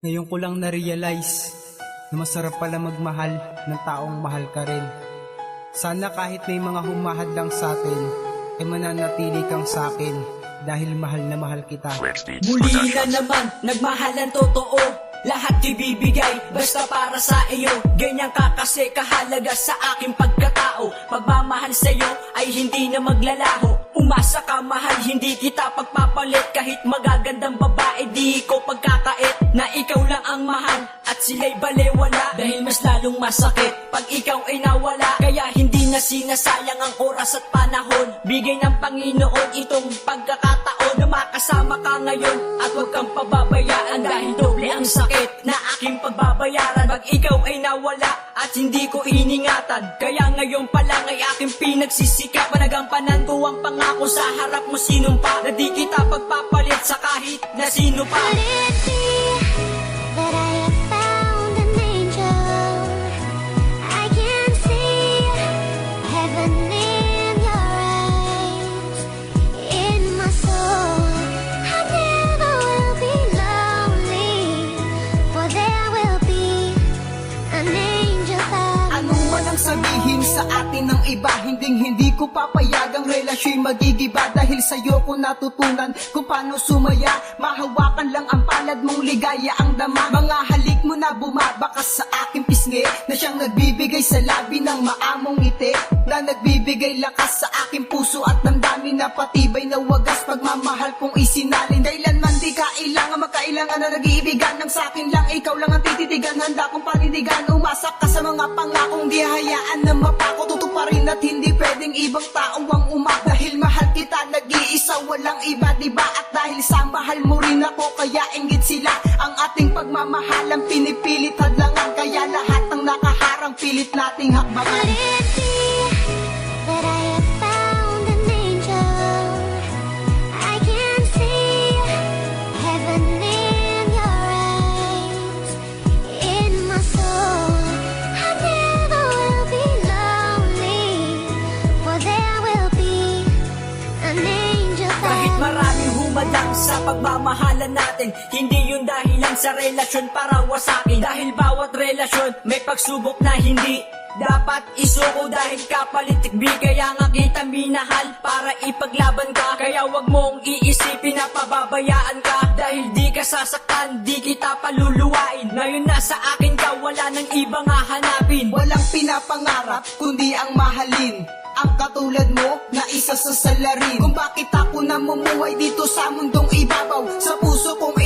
Ngayon ko lang na-realize na masarap pala magmahal ng taong mahal ka rin. Sana kahit may mga humahad lang sa atin, ay mananatili kang sa akin dahil mahal na mahal kita. Muli na naman, nagmahalan totoo. Lahat ibibigay, basta para sa iyo. Ganyan ka kasi kahalaga sa aking pagkatao. Pagmamahal sa'yo ay hindi na maglalaho. Umasa ka mahal, hindi kita pagpapalit. Kahit magagandang babae, di ko pagkakait na ikaw lang ang mahal at sila'y balewala. Dahil mas lalong masakit pag ikaw ay nawala. Kaya hindi na sinasayang ang oras at panahon. Bigay ng Panginoon itong pagkakataon na makasama ka ngayon at huwag kang pababayaan. Dahil doble ang sakit na aking pagbabayaran pag ikaw ay nawala at hindi ko iningatan. Kaya ngayon pa lang ay aking pinagsisikap. Panagampanan ko ang pangako sa harap mo sinumpa na di kita pagpapalit sa kahit na sino pa. Could it be that I have found an angel? I can see heaven in your eyes. In my soul, I never will be lonely, for there will be an angel found. Ano man ang sabihin sa atin ng iba, hindi ko papayagang relasyo'y magigiba. Dahil sa'yo ko natutunan kung paano sumaya. Mahawakan lang ang palad mong ligaya ang dama. Mga halik mo na bumabakas sa aking pisngi, na siyang nagbibigay sa labi ng maamong ngiti, na nagbibigay lakas sa aking puso at damdamin na patibay na wagas pagmamahal kong isinalin. Kailanman di kailangan magkailangan na nag-iibigan ng sakin lang. Ikaw lang ang tititigan, handa kong panindigan. Umasak ka sa mga pangakong di hayaan na mapako. Tutuparin at hindi pwedeng ibang tao ang umak. Dahil mahal kita, nag-iisa, walang iba, diba? At dahil sa mahal mo rin ako, kaya inggit sila. Ang ating pagmamahalang pinipilit hadlangan, kaya lahat ng nakaharang pilit nating hakbangan. Could it be that I have found an angel? I can see heaven in your eyes. In my soul, I never will be lonely, for there will be an angel Kahit found. maraming humadang sa pagmamahalan natin, hindi yun dahilan sa relasyon para wasakin. Dahil bawat relasyon may pagsubok na hindi dapat isuko. Dahil kapalit tikbi, kaya nga kita minahal para ipaglaban ka. Kaya wag mong iisipin na pababayaan ka. Dahil di ka sasaktan, di kita paluluwain. Ngayon nasa akin ka, wala nang ibang hahanapin. Walang pinapangarap, kundi ang mahalin. Ang katulad mo na isa sa salarin. Kung bakit ako namumuhay dito sa mundong ibabaw, sa puso kong